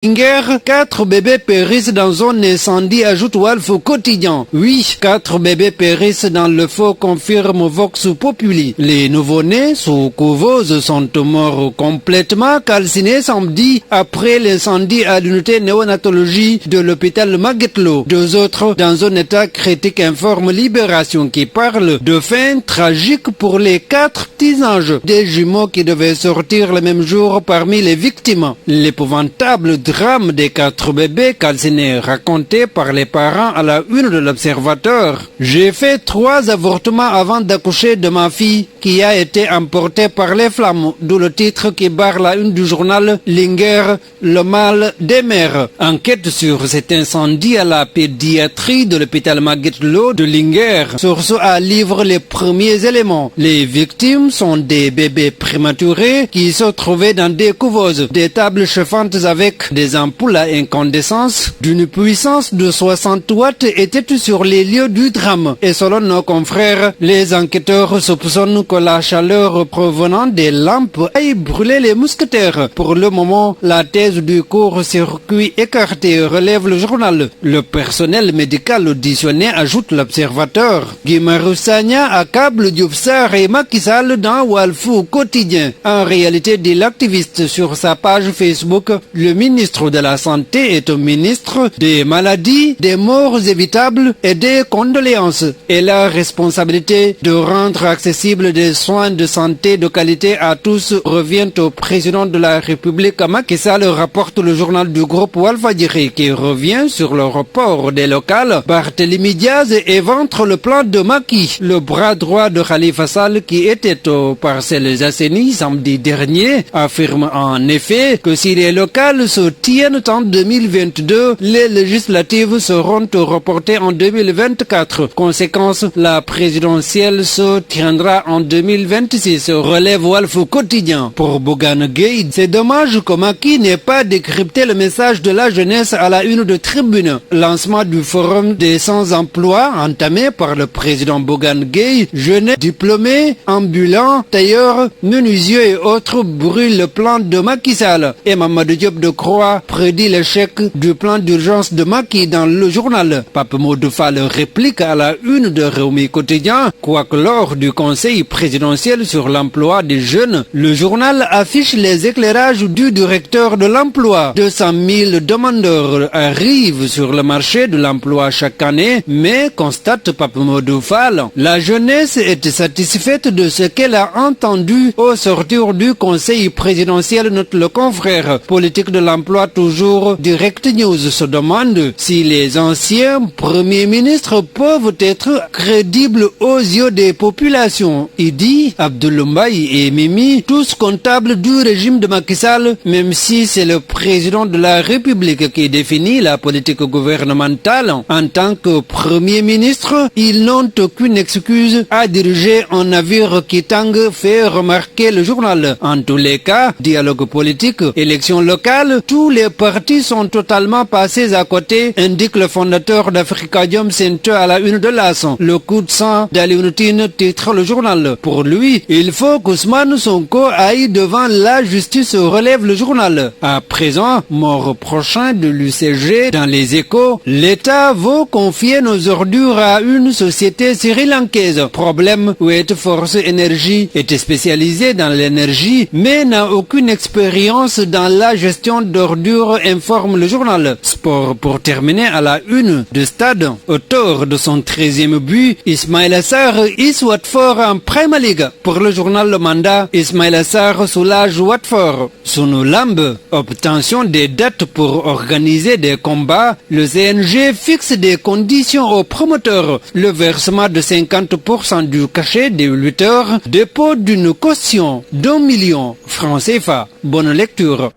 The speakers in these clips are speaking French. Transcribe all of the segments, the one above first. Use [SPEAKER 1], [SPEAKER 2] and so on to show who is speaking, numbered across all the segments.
[SPEAKER 1] Linguère, 4 bébés périssent dans un incendie, ajoute Walf au quotidien. Oui, 4 bébés périssent dans le feu, confirme Vox Populi. Les nouveau-nés sous couveuse sont morts complètement calcinés samedi après l'incendie à l'unité néonatologie de l'hôpital Maguetlo. 2 autres dans un état critique, informe Libération, qui parle de fin tragique pour les 4 petits anges, des jumeaux qui devaient sortir le même jour parmi les victimes. L'épouvantable drame des 4 bébés calcinés raconté par les parents à la une de l'Observateur. J'ai fait 3 avortements avant d'accoucher de ma fille qui a été emportée par les flammes, d'où le titre qui barre la une du journal Linguère, le mal des mères. Enquête sur cet incendie à la pédiatrie de l'hôpital Maguetlo de Linguère. Source A livre les premiers éléments. Les victimes sont des bébés prématurés qui se trouvaient dans des couveuses, des tables chauffantes avec des ampoules à incandescence d'une puissance de 60 watts étaient sur les lieux du drame. Et selon nos confrères, les enquêteurs soupçonnent que la chaleur provenant des lampes ait brûlé les mousquetaires. Pour le moment, la thèse du court-circuit écarté, relève le journal. Le personnel médical auditionné, ajoute l'Observateur. Guimarães Sagna accable Diouf Sarr et Macky Sall dans Walf quotidien. En réalité, dit l'activiste sur sa page Facebook, le ministre de la Santé est au ministre des maladies, des morts évitables et des condoléances. Et la responsabilité de rendre accessibles des soins de santé de qualité à tous revient au président de la République Macky Sall, rapporte le journal du groupe Walfadjri, qui revient sur le report des locales. Barthélémy Diaz éventre le plan de Macky, le bras droit de Khalifa Sall qui était aux Parcelles Assainies samedi dernier, affirme en effet que si les locales se tiennent en 2022, les législatives seront reportées en 2024. Conséquence, la présidentielle se tiendra en 2026, relève Walf quotidien. Pour Bougane Gueye, c'est dommage que Macky n'ait pas décrypté le message de la jeunesse à la une de Tribune. Lancement du forum des sans-emploi entamé par le président Bougane Gueye, jeunes diplômés, ambulants, tailleurs, menuisiers et autres brûlent le plan de Macky Sall. Et Mamadou Diop Decroix prédit l'échec du plan d'urgence de Macky dans le journal. Pape Modou Fall réplique à la une de Rewmi Quotidien, quoique lors du conseil présidentiel sur l'emploi des jeunes, le journal affiche les éclairages du directeur de l'emploi. 200 000 demandeurs arrivent sur le marché de l'emploi chaque année, mais, constate Pape Modou Fall, la jeunesse est satisfaite de ce qu'elle a entendu au sortir du conseil présidentiel, note le confrère. Politique de l'emploi toujours, Direct News se demande si les anciens premiers ministres peuvent être crédibles aux yeux des populations. Idi, Abdoul Mbaye et Mimi, tous comptables du régime de Macky Sall, même si c'est le président de la République qui définit la politique gouvernementale. En tant que premier ministre, ils n'ont aucune excuse à diriger un navire qui tangue, fait remarquer le journal. En tous les cas, dialogue politique, élections locales, tous les partis sont totalement passés à côté, indique le fondateur d'Africadium Center à la une de l'AS. Le coup de sang d'Alioune Tine, titre le journal. Pour lui, il faut qu'Ousmane Sonko aille devant la justice, relève le journal. À présent, mort prochain de l'UCG dans les Échos, l'État veut confier nos ordures à une société sri-lankaise. Problème, Wet Force Énergie était spécialisée dans l'énergie, mais n'a aucune expérience dans la gestion d'ordures, informe le journal. Sport pour terminer à la une de Stade. Auteur de son 13e but, Ismaïla Sarr hisse Watford en Premier League. Pour le journal Le Mandat, Ismaïla Sarr soulage Watford. Sunu Lamb, obtention des dates pour organiser des combats, le CNG fixe des conditions aux promoteurs. Le versement de 50% du cachet des lutteurs, dépôt d'une caution d'1 million francs CFA. Bonne lecture.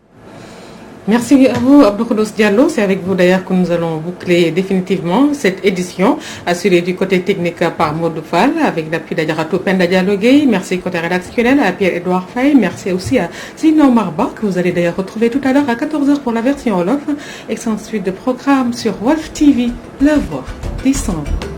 [SPEAKER 2] Merci à vous, Abdou Khoudoss Diallo. C'est avec vous d'ailleurs que nous allons boucler définitivement cette édition, assurée du côté technique par Modou Fall, avec l'appui d'Adjaratou Penda Diallo Gueye. Merci côté rédactionnel à Pierre-Edouard Faye. Merci aussi à Zina Marba, que vous allez d'ailleurs retrouver tout à l'heure à 14h pour la version Wolof. Excellente suite de programme sur Walf TV, la voix des cendres.